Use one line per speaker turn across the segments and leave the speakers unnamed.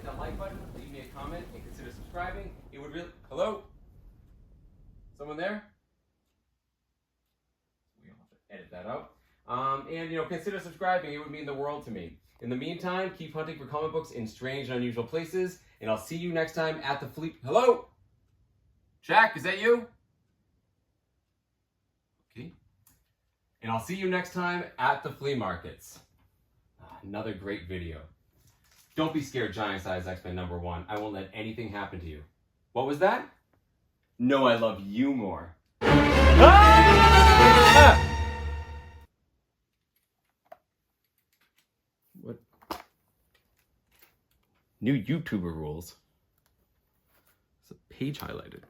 that like button, leave me a comment, and consider subscribing. It would really... Hello? Someone there? We don't have to edit that out. And, consider subscribing. It would mean the world to me. In the meantime, keep hunting for comic books in strange and unusual places, and I'll see you next time at the FLEA... Hello? Jack, is that you? Okay. And I'll see you next time at the flea markets. Another great video. Don't be scared, Giant Size X-Men #1. I won't let anything happen to you. What was that? No, I love you more. Ah! What? New YouTuber rules. It's a page highlighted.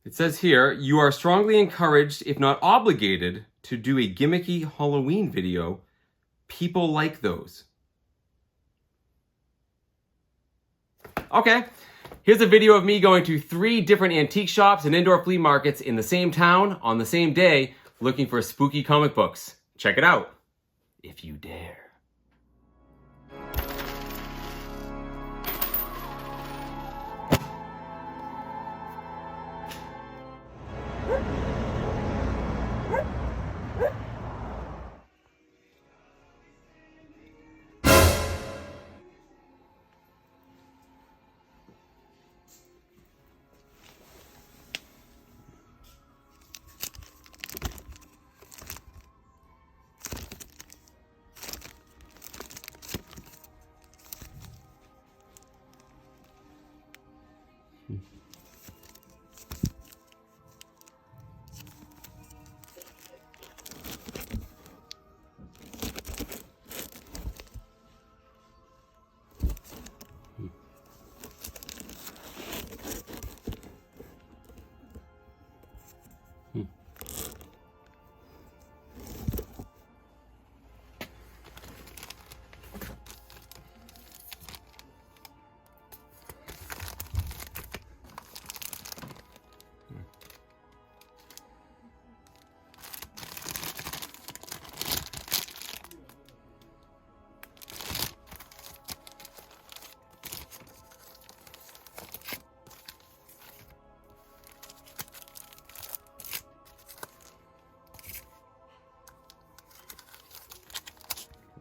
It says here, you are strongly encouraged, if not obligated, to do a gimmicky Halloween video. People like those. Okay, here's a video of me going to 3 different antique shops and indoor flea markets in the same town on the same day, looking for spooky comic books. Check it out, if you dare.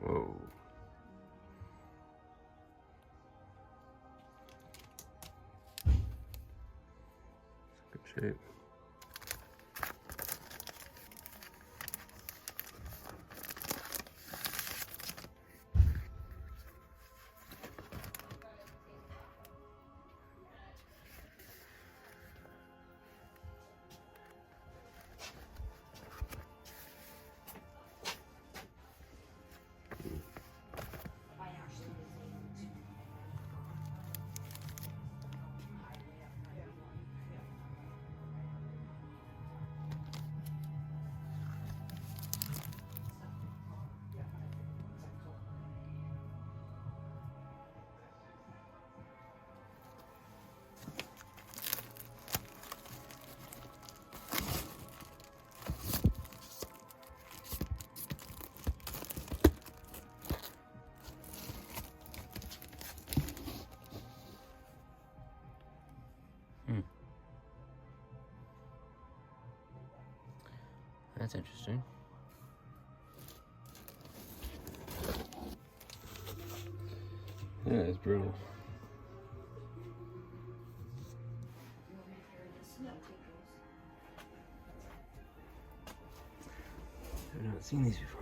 Whoa. Good shape. That's interesting. Yeah, it's brutal. I've not seen these before.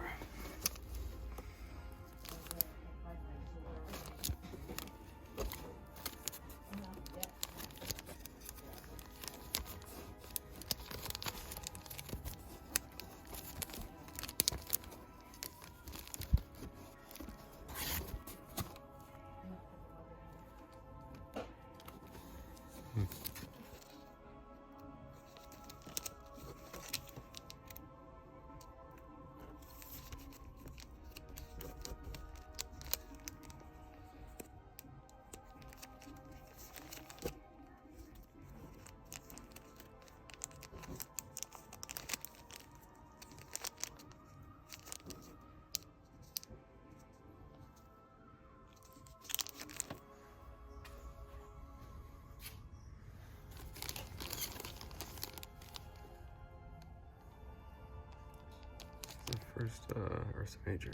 First, Ursa Major.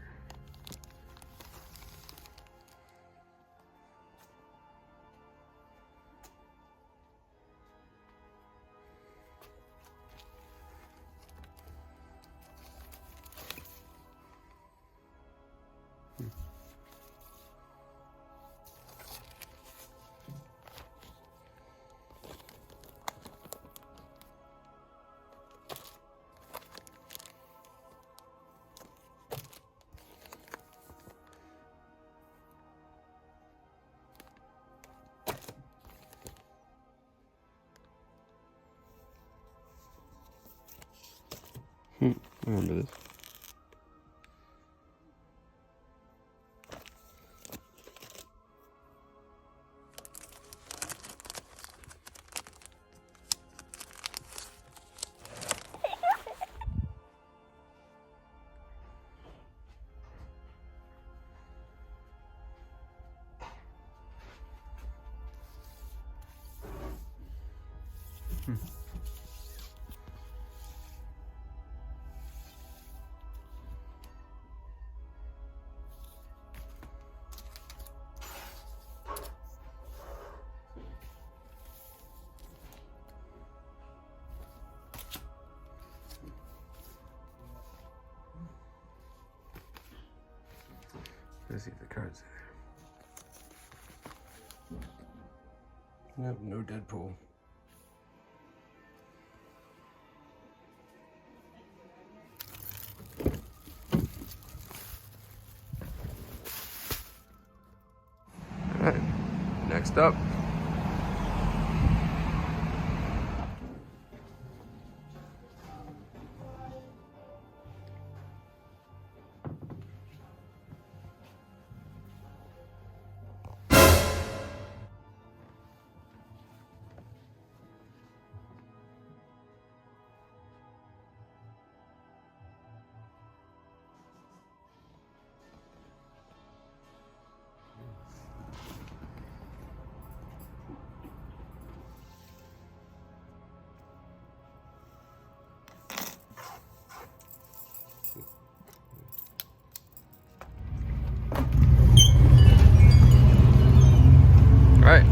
I remember this. Let's see if the card's in there. Nope, no Deadpool. Alright, next up. Alright.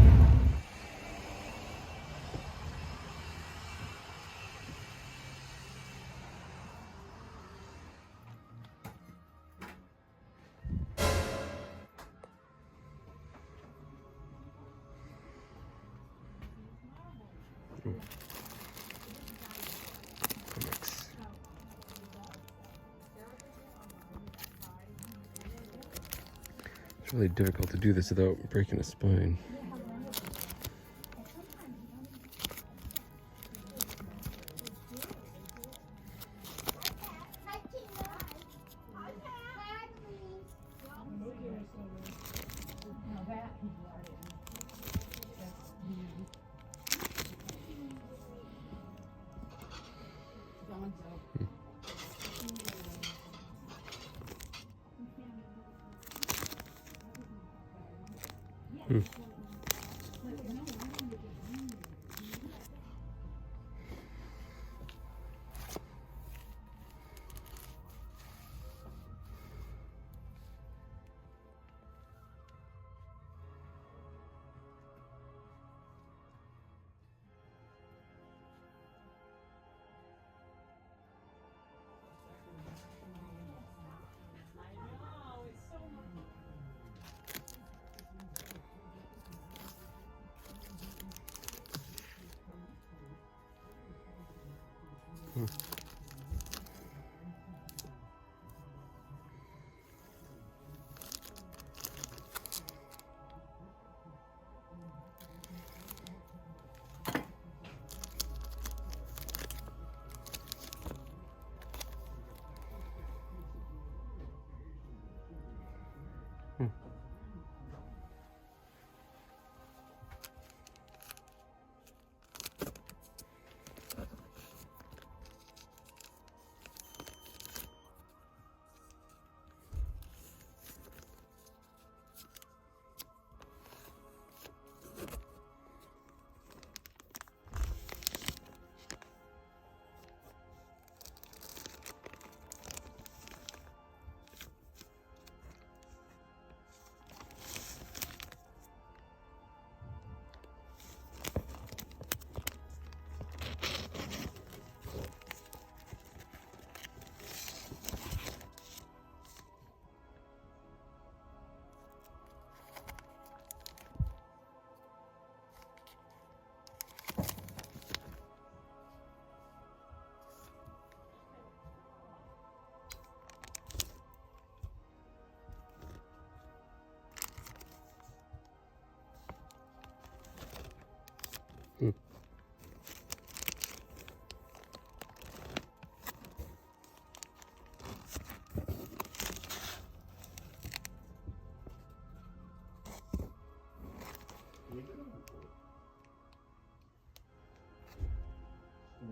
It's really difficult to do this without breaking a spine.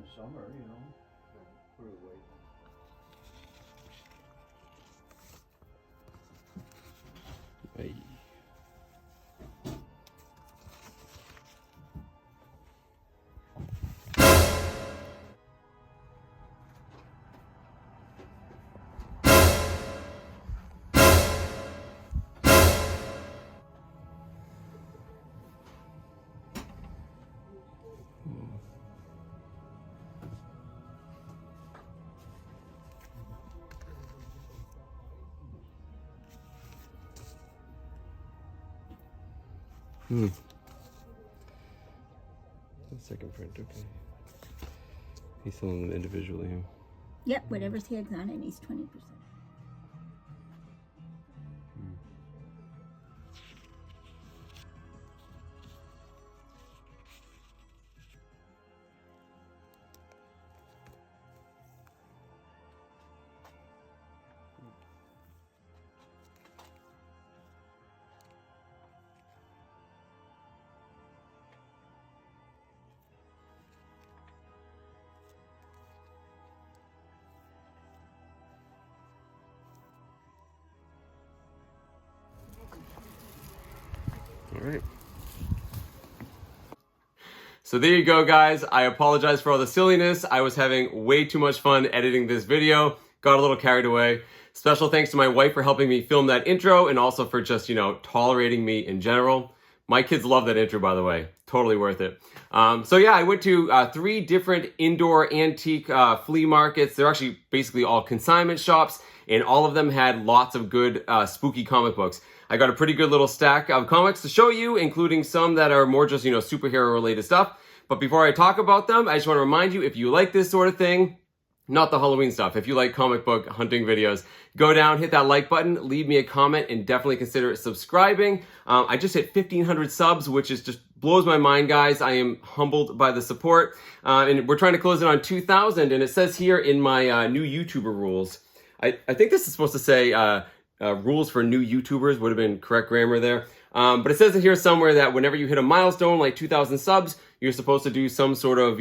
the summer, you know. Put it away.
Ay. Hmm. The second print, okay. He's selling them individually. Huh?
Yep, whatever's head's on it, he's 20%.
All right.
So there you go, guys. I apologize for all the silliness. I was having way too much fun editing this video. Got a little carried away. Special thanks to my wife for helping me film that intro and also for just, tolerating me in general. My kids love that intro, by the way. Totally worth it. So yeah, I went to 3 different indoor antique flea markets. They're actually basically all consignment shops, and all of them had lots of good spooky comic books. I got a pretty good little stack of comics to show you, including some that are more just, superhero related stuff. But before I talk about them, I just want to remind you, if you like this sort of thing, not the Halloween stuff, if you like comic book hunting videos, go down, hit that like button, leave me a comment, and definitely consider subscribing. I just hit 1,500 subs, which is just blows my mind, guys. I am humbled by the support. And we're trying to close it on 2,000, and it says here in my new YouTuber rules, I think this is supposed to say rules for new YouTubers, would have been correct grammar there. But it says in here somewhere that whenever you hit a milestone like 2,000 subs, you're supposed to do some sort of,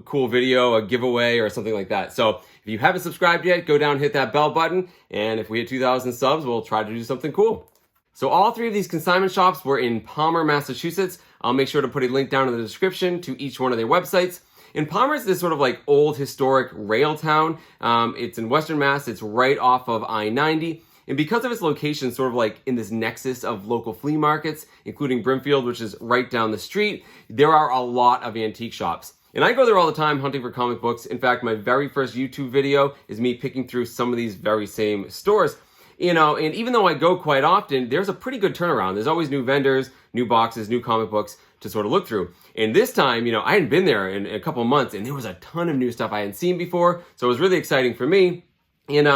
cool video, a giveaway or something like that. So if you haven't subscribed yet, go down, hit that bell button. And if we hit 2,000 subs, we'll try to do something cool. So all 3 of these consignment shops were in Palmer, Massachusetts. I'll make sure to put a link down in the description to each one of their websites. And Palmer is this sort of like old historic rail town. It's in Western Mass. It's right off of I-90. And because of its location, sort of like in this nexus of local flea markets, including Brimfield, which is right down the street, there are a lot of antique shops. And I go there all the time hunting for comic books. In fact, my very first YouTube video is me picking through some of these very same stores. And even though I go quite often, there's a pretty good turnaround. There's always new vendors, new boxes, new comic books to sort of look through. And this time, I hadn't been there in a couple of months, and there was a ton of new stuff I hadn't seen before. So it was really exciting for me. And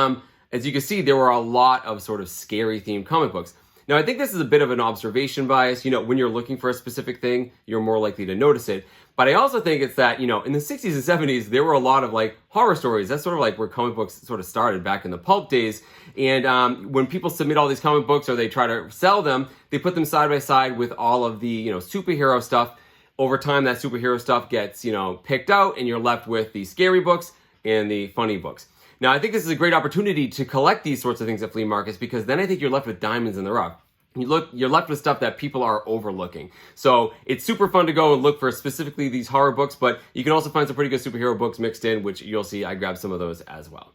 as you can see, there were a lot of sort of scary themed comic books. Now, I think this is a bit of an observation bias. When you're looking for a specific thing, you're more likely to notice it. But I also think it's that, in the 60s and 70s, there were a lot of like horror stories. That's sort of like where comic books sort of started back in the pulp days. And when people submit all these comic books or they try to sell them, they put them side by side with all of the, superhero stuff. Over time, that superhero stuff gets, picked out, and you're left with the scary books and the funny books. Now, I think this is a great opportunity to collect these sorts of things at flea markets, because then I think you're left with diamonds in the rough. You're left with stuff that people are overlooking. So it's super fun to go and look for specifically these horror books, but you can also find some pretty good superhero books mixed in, which you'll see I grabbed some of those as well.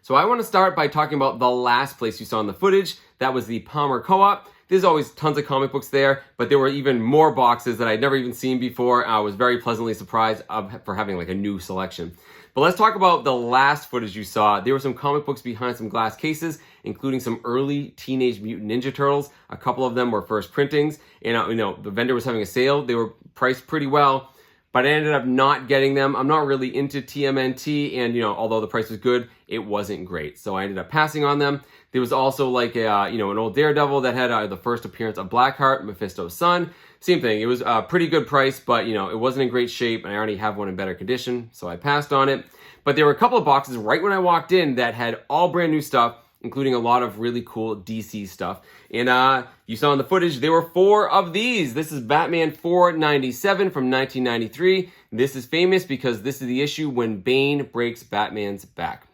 So I want to start by talking about the last place you saw in the footage. That was the Palmer Co-op. There's always tons of comic books there, but there were even more boxes that I'd never even seen before. I was very pleasantly surprised for having like a new selection. But let's talk about the last footage you saw. There were some comic books behind some glass cases, including some early Teenage Mutant Ninja Turtles. A couple of them were first printings, and the vendor was having a sale. They were priced pretty well, but I ended up not getting them. I'm not really into TMNT, and although the price was good, it wasn't great. So I ended up passing on them. There was also like a an old Daredevil that had the first appearance of Blackheart, Mephisto's son. Same thing. It was a pretty good price, but it wasn't in great shape, and I already have one in better condition, so I passed on it. But there were a couple of boxes right when I walked in that had all brand new stuff, including a lot of really cool DC stuff. And you saw in the footage, there were 4 of these. This is Batman 497 from 1993. This is famous because this is the issue when Bane breaks Batman's back.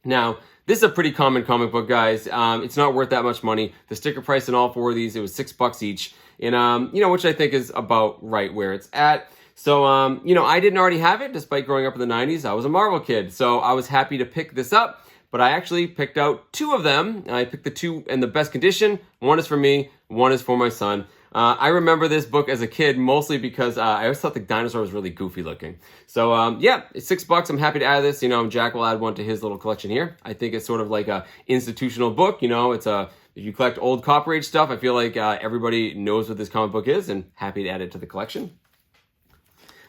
Now, this is a pretty common comic book, guys. It's not worth that much money. The sticker price in all 4 of these, it was $6 each. And, which I think is about right where it's at. So, I didn't already have it, despite growing up in the 90s. I was a Marvel kid, so I was happy to pick this up. But I actually picked out 2 of them. I picked the 2 in the best condition. One is for me, one is for my son. I remember this book as a kid mostly because I always thought the dinosaur was really goofy looking. So, it's $6. I'm happy to add this. Jack will add one to his little collection here. I think it's sort of like a institutional book. It's if you collect old Copper Age stuff, I feel like everybody knows what this comic book is, and happy to add it to the collection.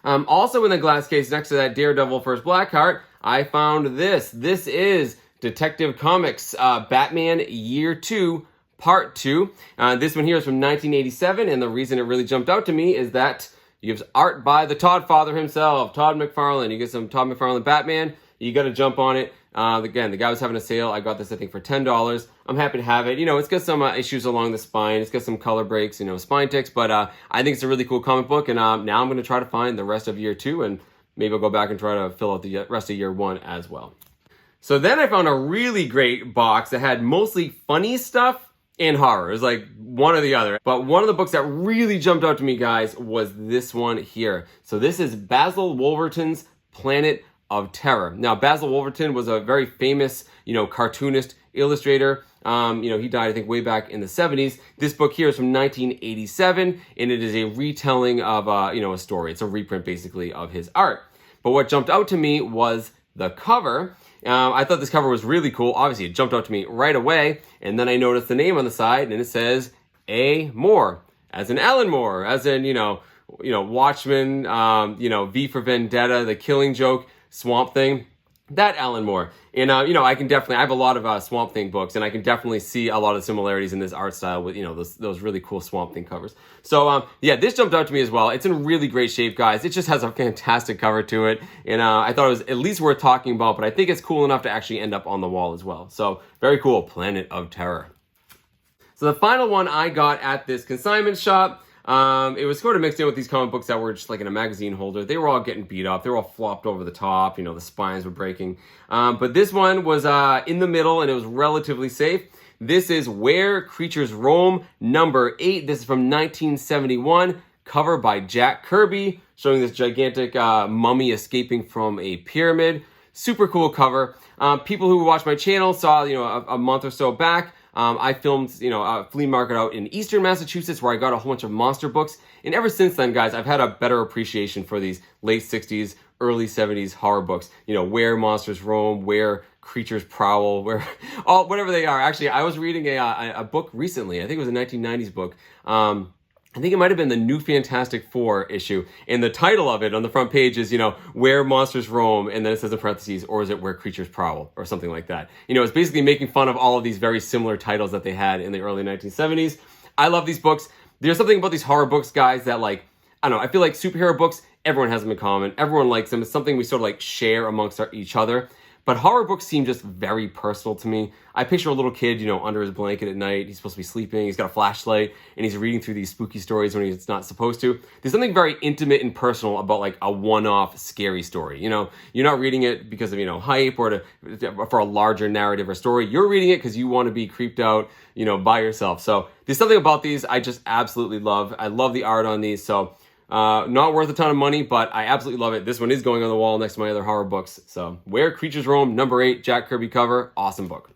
Also in the glass case next to that Daredevil First Blackheart, I found this. This is Detective Comics Batman Year 2, Part 2. This one here is from 1987, and the reason it really jumped out to me is that you have art by the Todd father himself, Todd McFarlane. You get some Todd McFarlane Batman, you got to jump on it. Again, the guy was having a sale. I got this, I think, for $10. I'm happy to have it. It's got some issues along the spine. It's got some color breaks, spine ticks, but I think it's a really cool comic book, and now I'm going to try to find the rest of Year 2, and maybe I'll go back and try to fill out the rest of Year 1 as well. So then I found a really great box that had mostly funny stuff and horror. It was like one or the other. But one of the books that really jumped out to me, guys, was this one here. So this is Basil Wolverton's Planet of Terror. Now, Basil Wolverton was a very famous, cartoonist, illustrator. He died, I think, way back in the 70s. This book here is from 1987, and it is a retelling of, a story. It's a reprint, basically, of his art. But what jumped out to me was the cover. I thought this cover was really cool. Obviously, it jumped out to me right away. And then I noticed the name on the side, and it says A. Moore, as in Alan Moore, as in, Watchmen, V for Vendetta, The Killing Joke, Swamp Thing, that Alan Moore. And, I have a lot of Swamp Thing books, and I can definitely see a lot of similarities in this art style with, those really cool Swamp Thing covers. So, this jumped out to me as well. It's in really great shape, guys. It just has a fantastic cover to it. And I thought it was at least worth talking about, but I think it's cool enough to actually end up on the wall as well. So, very cool. Planet of Terror. So, the final one I got at this consignment shop, it was sort of mixed in with these comic books that were just like in a magazine holder. They were all getting beat up. They were all flopped over the top. The spines were breaking. But this one was in the middle, and it was relatively safe. This is Where Creatures Roam, number 8. This is from 1971. Cover by Jack Kirby, showing this gigantic mummy escaping from a pyramid. Super cool cover. People who watch my channel saw, a month or so back, I filmed, a flea market out in Eastern Massachusetts where I got a whole bunch of monster books. And ever since then, guys, I've had a better appreciation for these late 60s, early 70s horror books. Where monsters roam, where creatures prowl, whatever they are. Actually, I was reading a book recently. I think it was a 1990s book. I think it might have been the New Fantastic Four issue. And the title of it on the front page is, Where Monsters Roam, and then it says in parentheses, or is it Where Creatures Prowl, or something like that. It's basically making fun of all of these very similar titles that they had in the early 1970s. I love these books. There's something about these horror books, guys, that I don't know, I feel like superhero books, everyone has them in common. Everyone likes them. It's something we sort of share amongst each other. But horror books seem just very personal to me. I picture a little kid, under his blanket at night. He's supposed to be sleeping. He's got a flashlight, and he's reading through these spooky stories when he's not supposed to. There's something very intimate and personal about a one-off scary story. You're not reading it because of hype or for a larger narrative or story. You're reading it because you want to be creeped out, by yourself. So there's something about these I just absolutely love. I love the art on these. So. Not worth a ton of money, but I absolutely love it. This one is going on the wall next to my other horror books. So, Where Creatures Roam, number 8, Jack Kirby cover. Awesome book.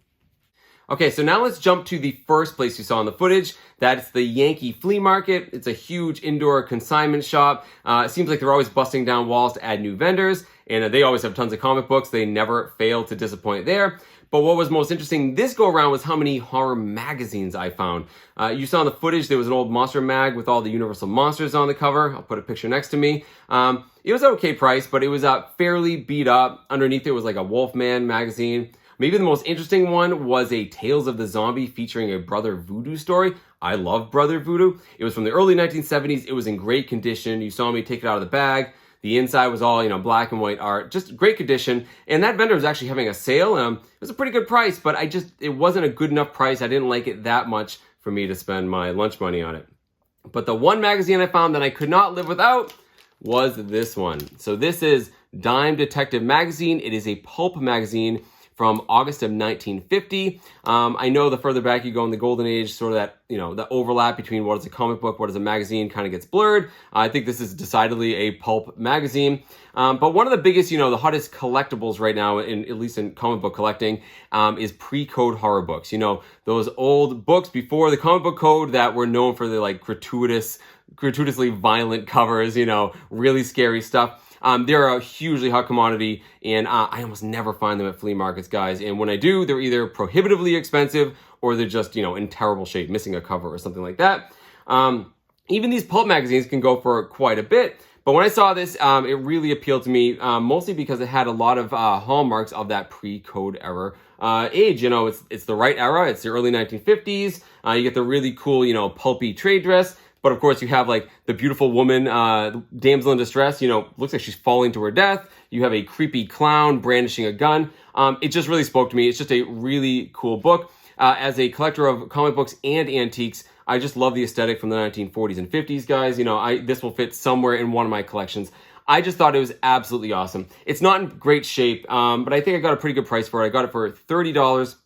Okay, so now let's jump to the first place you saw in the footage. That's the Yankee Flea Market. It's a huge indoor consignment shop. It seems like they're always busting down walls to add new vendors, and they always have tons of comic books. They never fail to disappoint there. But what was most interesting this go around was how many horror magazines I found. You saw in the footage there was an old monster mag with all the Universal monsters on the cover. I'll put a picture next to me. It was an okay price, but it was fairly beat up. Underneath it was a Wolfman magazine. Maybe the most interesting one was a Tales of the Zombie featuring a Brother Voodoo story. I love Brother Voodoo. It was from the early 1970s. It was in great condition. You saw me take it out of the bag. The inside was all, black and white art. Just great condition. And that vendor was actually having a sale. It was a pretty good price, but it wasn't a good enough price. I didn't like it that much for me to spend my lunch money on it. But the one magazine I found that I could not live without was this one. So this is Dime Detective Magazine. It is a pulp magazine from August of 1950. I know the further back you go in the golden age, sort of that, the overlap between what is a comic book, what is a magazine kind of gets blurred. I think this is decidedly a pulp magazine. But one of the biggest, the hottest collectibles right now, at least in comic book collecting, is pre-code horror books. Those old books before the comic book code that were known for the gratuitously violent covers, really scary stuff. They're a hugely hot commodity, and I almost never find them at flea markets, guys. And when I do, they're either prohibitively expensive or they're just, in terrible shape, missing a cover or something like that. Even these pulp magazines can go for quite a bit. But when I saw this, it really appealed to me, mostly because it had a lot of hallmarks of that pre-code era age. It's the right era. It's the early 1950s. You get the really cool, pulpy trade dress. But of course, you have the beautiful woman, damsel in distress, looks like she's falling to her death. You have a creepy clown brandishing a gun. It just really spoke to me. It's just a really cool book. As a collector of comic books and antiques, I just love the aesthetic from the 1940s and 50s, guys. This will fit somewhere in one of my collections. I just thought it was absolutely awesome. It's not in great shape, but I think I got a pretty good price for it. I got it for $30.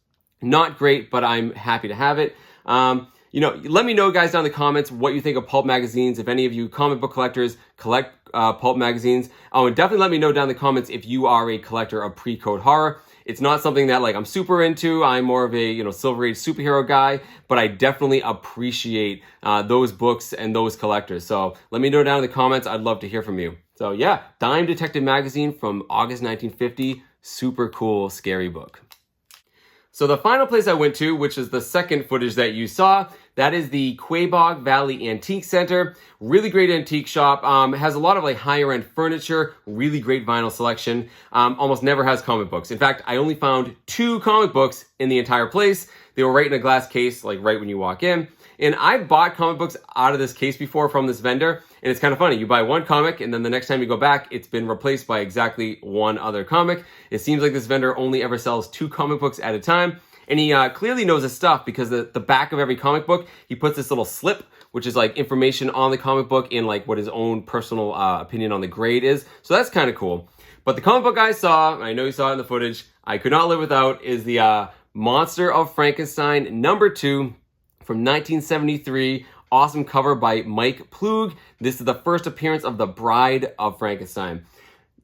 Not great, but I'm happy to have it. Let me know, guys, down in the comments what you think of pulp magazines. If any of you comic book collectors collect pulp magazines. And definitely let me know down in the comments if you are a collector of pre-code horror. It's not something that I'm super into. I'm more of a Silver Age superhero guy, but I definitely appreciate those books and those collectors. So let me know down in the comments. I'd love to hear from you. So yeah, Dime Detective Magazine from August 1950. Super cool, scary book. So the final place I went to, which is the second footage that you saw, that is the Quabog Valley Antique Center. Really great antique shop. Has a lot of higher end furniture, really great vinyl selection. Almost never has comic books. In fact, I only found 2 comic books in the entire place. They were right in a glass case, right when you walk in. And I bought comic books out of this case before from this vendor. And it's kind of funny. You buy one comic, and then the next time you go back, it's been replaced by exactly one other comic. It seems like this vendor only ever sells 2 comic books at a time. And he clearly knows his stuff, because the back of every comic book, he puts this little slip, which is information on the comic book and what his own personal opinion on the grade is. So that's kind of cool. But the comic book I saw, and I know you saw it in the footage, I could not live without, is the Monster of Frankenstein #2 from 1973. Awesome cover by Mike Plug. This is the first appearance of the Bride of Frankenstein.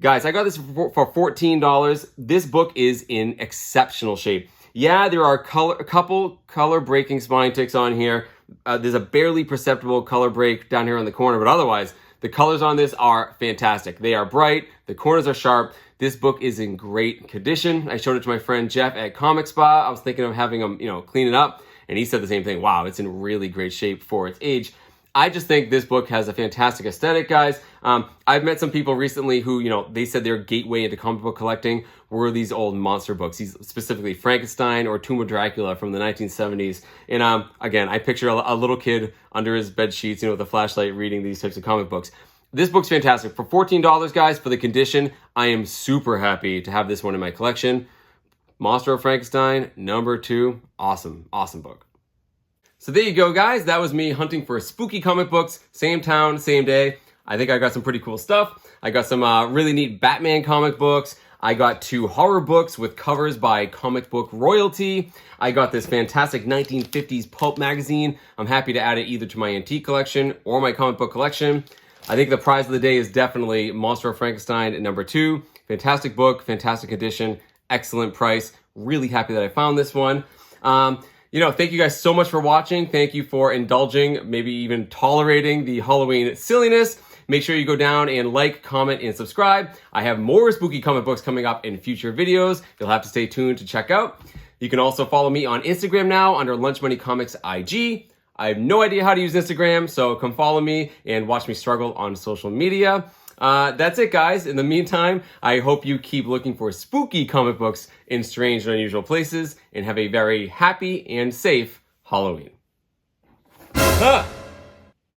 Guys, I got this for $14. This book is in exceptional shape. Yeah, there are a couple color breaking spine ticks on here. There's a barely perceptible color break down here in the corner, but otherwise, the colors on this are fantastic. They are bright, the corners are sharp. This book is in great condition. I showed it to my friend Jeff at Comic Spa. I was thinking of having him, clean it up, and he said the same thing. Wow, it's in really great shape for its age. I just think this book has a fantastic aesthetic, guys. I've met some people recently who, they said their gateway into comic book collecting were these old monster books, these specifically Frankenstein or Tomb of Dracula from the 1970s. And again, I picture a little kid under his bed sheets, with a flashlight reading these types of comic books. This book's fantastic. For $14, guys, for the condition, I am super happy to have this one in my collection. Monster of Frankenstein, #2. Awesome, awesome book. So there you go, guys. That was me hunting for spooky comic books. Same town, same day. I think I got some pretty cool stuff. I got some really neat Batman comic books. I got 2 horror books with covers by comic book royalty. I got this fantastic 1950s pulp magazine. I'm happy to add it either to my antique collection or my comic book collection. I think the prize of the day is definitely Monster of Frankenstein #2. Fantastic book, fantastic edition, excellent price. Really happy that I found this one. Thank you guys so much for watching. Thank you for indulging, maybe even tolerating the Halloween silliness. Make sure you go down and like, comment, and subscribe. I have more spooky comic books coming up in future videos. You'll have to stay tuned to check out. You can also follow me on Instagram now under Lunch Money Comics IG. I have no idea how to use Instagram, so come follow me and watch me struggle on social media. That's it, guys. In the meantime, I hope you keep looking for spooky comic books in strange and unusual places, and have a very happy and safe Halloween.